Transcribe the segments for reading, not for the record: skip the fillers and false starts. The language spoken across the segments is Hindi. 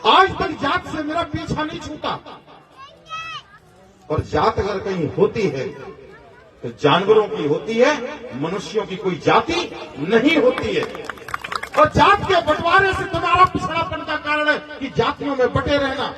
आज तक जात से मेरा पीछा नहीं छूटा। और जात अगर कहीं होती है तो जानवरों की होती है, मनुष्यों की कोई जाति नहीं होती है। और जात के बंटवारे से तुम्हारा पिछड़ापन का कारण है कि जातियों में बटे रहना।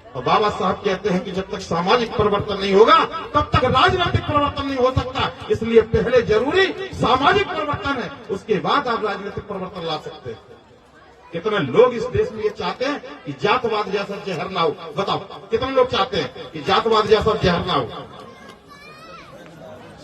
और बाबा साहब कहते हैं कि जब तक सामाजिक परिवर्तन नहीं होगा तब तक राजनीतिक परिवर्तन नहीं हो सकता। इसलिए पहले जरूरी सामाजिक परिवर्तन है, उसके बाद आप राजनीतिक परिवर्तन ला सकते हैं। कितने लोग इस देश में ये चाहते हैं कि जातवाद जैसा जहर ना हो? बताओ, कितने लोग चाहते हैं कि जातवाद जैसा जहर ना हो?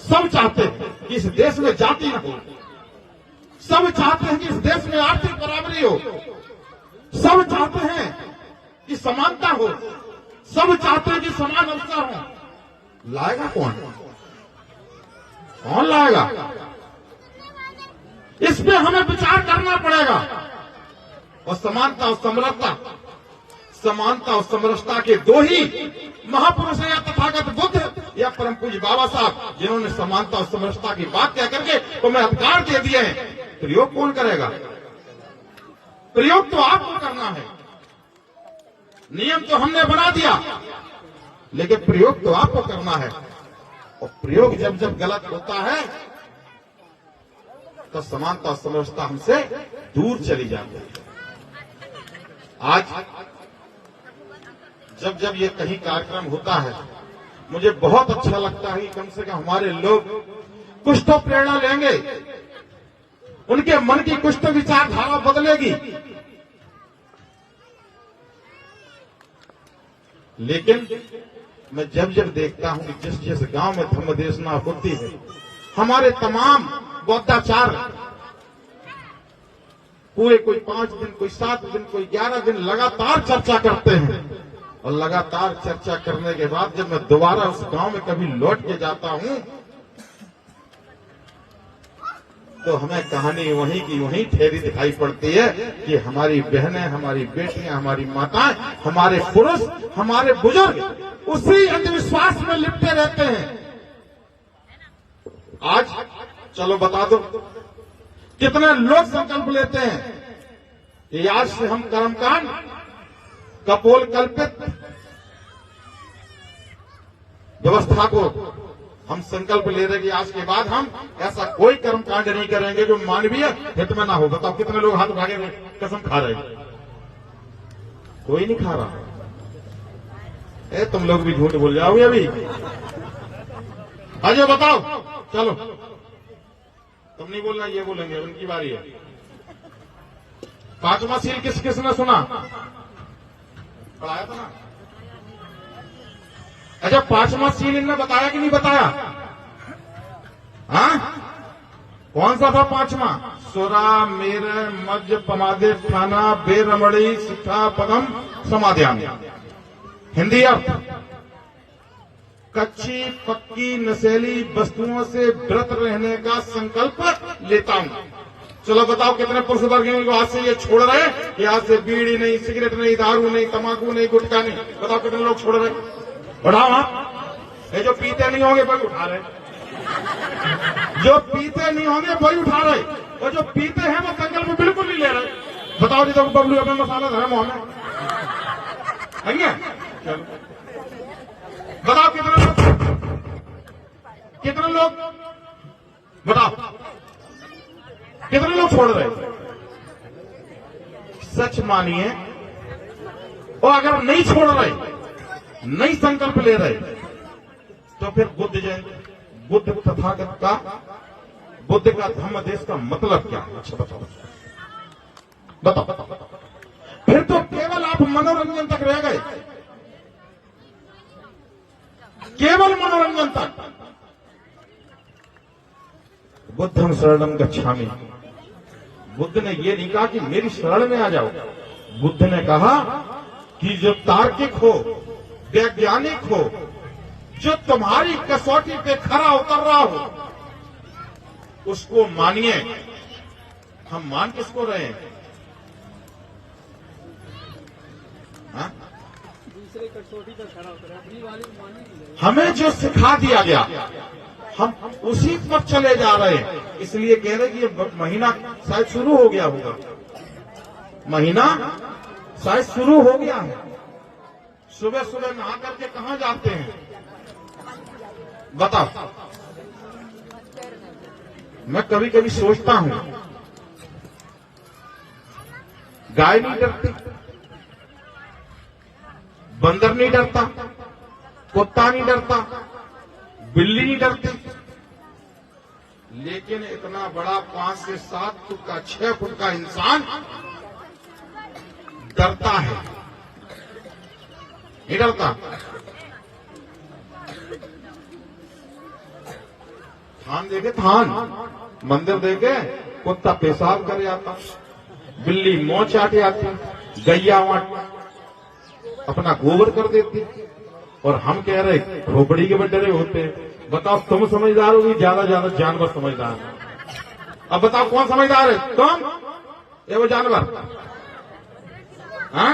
सब चाहते हैं कि इस देश में जाति न हो। सब चाहते हैं कि इस देश में आर्थिक बराबरी हो। सब चाहते हैं कि समानता हो। सब चाहते हैं कि समान अवसर हो। लाएगा कौन? कौन लाएगा? इस पे हमें विचार करना पड़ेगा। और समानता और समरसता, समानता और समरसता के दो ही महापुरुष हैं, या तथागत बुद्ध या परम पूज्य बाबा साहब, जिन्होंने समानता और समरसता की बात कह करके तुम्हें अधिकार दे दिए हैं। प्रयोग कौन करेगा? प्रयोग तो आपको करना है। नियम तो हमने बना दिया, लेकिन प्रयोग तो आपको करना है। और प्रयोग जब जब गलत होता है तो समानता और समरसता हमसे दूर चली जाती है। आज जब जब ये कहीं कार्यक्रम होता है, मुझे बहुत अच्छा लगता है कि कम से कम हमारे लोग कुछ तो प्रेरणा लेंगे, उनके मन की कुछ तो विचारधारा बदलेगी। लेकिन मैं जब जब देखता हूं कि जिस जिस गांव में धम्म देशना होती है, हमारे तमाम बौद्धाचार पूरे कोई 5 दिन, कोई 7 दिन, कोई 11 दिन लगातार चर्चा करते हैं। और लगातार चर्चा करने के बाद जब मैं दोबारा उस गांव में कभी लौट के जाता हूं तो हमें कहानी वहीं की वहीं ठहरी दिखाई पड़ती है कि हमारी बहनें, हमारी बेटियां, हमारी माताएं, हमारे पुरुष, हमारे बुजुर्ग उसी अंधविश्वास में लिपटे रहते हैं। आज चलो बता दो, कितने लोग संकल्प लेते हैं कि आज से हम कर्मकांड, कपोल कल्पित व्यवस्था को हम संकल्प ले रहे कि आज के बाद हम ऐसा कोई कर्मकांड नहीं करेंगे जो मानवीय हित में ना हो। बताओ कितने लोग हाथ भागे हुए कसम खा रहे हैं? कोई नहीं खा रहा। तुम लोग भी झूठ बोल जाओगे अभी। अजय बताओ, चलो तुम नहीं बोलना, ये बोलेंगे, उनकी बारी है। 5वां सील किस किसने सुना? पढ़ाया था ना? अच्छा, 5वां सील इनने बताया कि नहीं बताया? हाँ, कौन सा था 5वां? सुरा मेर मज पमादे ठाना बेरमड़ी सिक्खा पदम समाध्यान। हिंदी अर्थ: कच्ची पक्की नशीली वस्तुओं से व्रत रहने का संकल्प लेता हूं। चलो बताओ कितने पुरुष वर्ग आज से ये छोड़ रहे हैं कि आज से बीड़ी नहीं, सिगरेट नहीं, दारू नहीं, तंबाकू नहीं, गुटखा नहीं? बताओ कितने लोग छोड़ रहे हैं? बढ़ाओ हाथ। ये जो पीते नहीं होंगे वही उठा रहे, जो पीते नहीं होंगे वही उठा रहे, और जो पीते हैं वो संकल्प बिल्कुल नहीं ले रहे। बताओ जी, तो बबलू अपने मसाला धरे मुंह में है। चलो बताओ कितने लोग बताओ कितने लोग छोड़ रहे? सच मानिए, और अगर नहीं छोड़ रहे, नहीं संकल्प ले रहे, तो फिर बुद्ध जयंती, बुद्ध तथागत का, बुद्ध का धम्म देश का मतलब क्या है? अच्छा बताओ बताओ। फिर तो केवल आप मनोरंजन तक रह गए, केवल मनोरंजन तक। बुद्धं शरणं गच्छामि। बुद्ध ने यह नहीं कहा कि मेरी शरण में आ जाओ। बुद्ध ने कहा कि जो तार्किक हो, वैज्ञानिक हो, जो तुम्हारी कसौटी पे खरा उतर रहा हो, उसको मानिए। हम मान किसको रहे हैं? हाँ? दूसरे कसौटी पे खरा उतर, अपनी वाली मानी। हमें जो सिखा दिया गया हम उसी पर चले जा रहे हैं। इसलिए कह रहे कि ये महीना शायद शुरू हो गया होगा, महीना शायद शुरू हो गया है। सुबह सुबह नहा करके कहां जाते हैं बताओ। मैं कभी कभी सोचता हूं, गाय नहीं डरती, बंदर नहीं डरता, कुत्ता नहीं डरता, बिल्ली नहीं डरती, लेकिन इतना बड़ा 5 से 7 फुट का 6 फुट का इंसान डरता है, नहीं डरता। थान देखे, थान मंदिर देखे, कुत्ता पेशाब करे आता, बिल्ली मोह चाटे आती, गैया वहां अपना गोबर कर देती, और हम कह रहे खोपड़ी के बड्डरे होते हैं। बताओ तुम समझदार हो कि ज्यादा जानवर समझदार है? अब बताओ कौन समझदार है, तुम या वो जानवर? हाँ?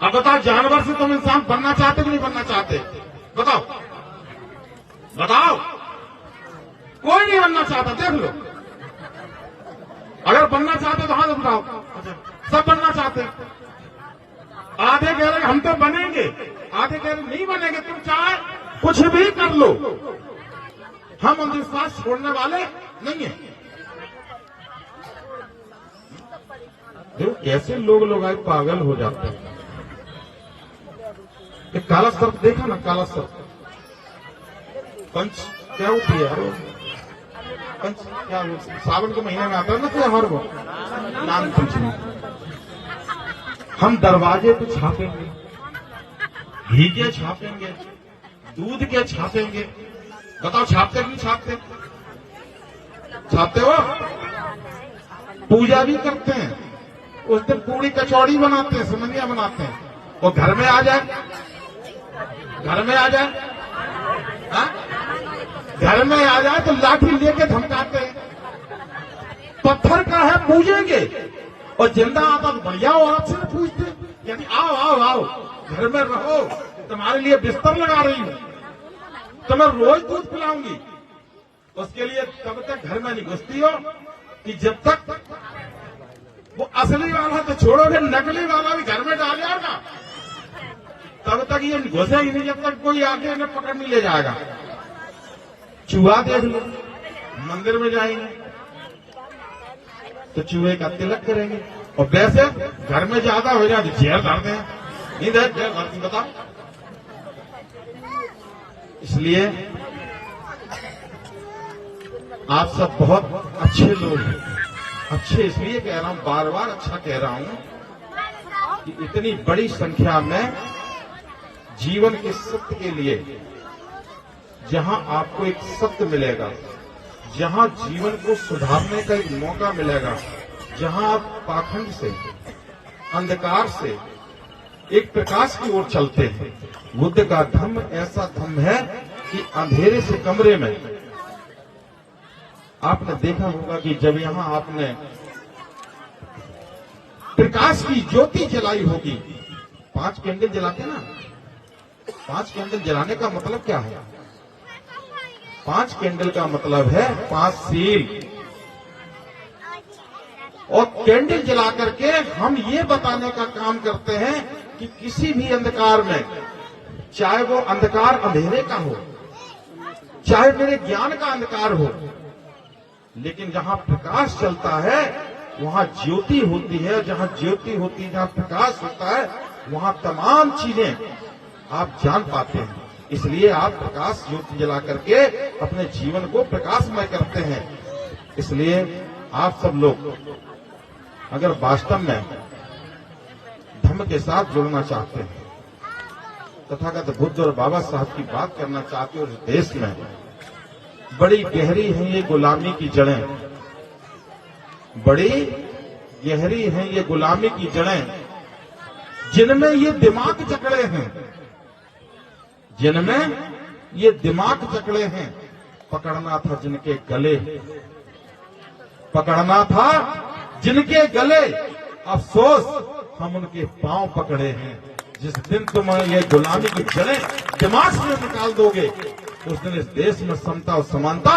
अब बताओ जानवर से तुम इंसान बनना चाहते कि नहीं बनना चाहते? बताओ बताओ। कोई नहीं बनना चाहता, देख लो। अगर बनना चाहते तो हाथ उठाओ। सब बनना चाहते। आधे कह रहे हम तो बनेंगे, आधे कह रहे नहीं बनेंगे। तुम चाहे कुछ भी कर लो, हम अंधविश्वास छोड़ने वाले नहीं है। देखो कैसे लोग आए पागल हो जाते हैं। एक काला सर्प देखा ना, काला सर्प, पंच क्या होती है यार? पंच क्या, सावन के महीने में आता है ना त्योहार, वो नाग पंचमी। हम दरवाजे पे छापेंगे, घी के छापेंगे, दूध के छापेंगे। बताओ छापते कि नहीं छापते? छापते हो? पूजा भी करते हैं, उस दिन पूरी कचौड़ी बनाते हैं, समनिया बनाते हैं। वो घर में आ जाए, घर में आ जाए, हाँ? घर में आ जाए तो लाठी लेके धमकाते हैं। पत्थर का है पूजेंगे, और जिंदा आता तो बढ़िया हो, आपसे न पूछते, यानी आओ आओ आओ, घर में रहो, तुम्हारे लिए बिस्तर लगा रही हूं, तुम्हें रोज दूध पिलाऊंगी। उसके लिए तब तक घर में नहीं घुसती हो कि जब तक वो असली वाला तो छोड़ोगे, नकली वाला भी घर में डाल जाएगा, तब तक ये घुसेगी नहीं, जब तक कोई आके इन्हें पकड़ नहीं ले जाएगा। चूहा देख लो, मंदिर में जाएंगे तो चूहे का तिलक करेंगे, और वैसे घर में ज्यादा हो जाए तो जहर डालते हैं। नहीं जहर डालती, बताओ। इसलिए आप सब बहुत अच्छे लोग हैं। अच्छे इसलिए कह रहा हूं, बार बार अच्छा कह रहा हूं कि इतनी बड़ी संख्या में जीवन के सत्य के लिए, जहां आपको एक सत्य मिलेगा, जहां जीवन को सुधारने का एक मौका मिलेगा, जहां आप पाखंड से, अंधकार से एक प्रकाश की ओर चलते हैं। बुद्ध का धम्म ऐसा धम्म है कि अंधेरे से कमरे में, आपने देखा होगा कि जब यहां आपने प्रकाश की ज्योति जलाई होगी, 5 कैंडल जलाते ना, 5 कैंडल जलाने का मतलब क्या है? 5 कैंडल का मतलब है 5 सील। और कैंडल जला करके हम ये बताने का काम करते हैं कि किसी भी अंधकार में, चाहे वो अंधकार अंधेरे का हो, चाहे मेरे ज्ञान का अंधकार हो, लेकिन जहां प्रकाश चलता है वहां ज्योति होती है। जहां ज्योति होती है, जहां प्रकाश होता है, वहां तमाम चीजें आप जान पाते हैं। इसलिए आप प्रकाश ज्योति जला करके अपने जीवन को प्रकाशमय करते हैं। इसलिए आप सब लोग अगर वास्तव में धर्म के साथ जुड़ना चाहते हैं, तथागत बुद्ध और बाबा साहब की बात करना चाहते हो, उस देश में बड़ी गहरी हैं ये गुलामी की जड़ें, बड़ी गहरी हैं ये गुलामी की जड़ें, जिनमें ये दिमाग जकड़े हैं, जिनमें ये दिमाग जकड़े हैं। पकड़ना था जिनके गले, पकड़ना था जिनके गले, अफसोस हम उनके पांव पकड़े हैं। जिस दिन तुम ये गुलामी की जड़ें दिमाग से निकाल दोगे, उस दिन इस देश में समता और समानता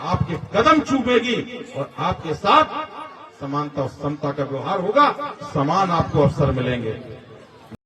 आपके कदम चूमेगी और आपके साथ समानता और समता का व्यवहार होगा, समान आपको अवसर मिलेंगे।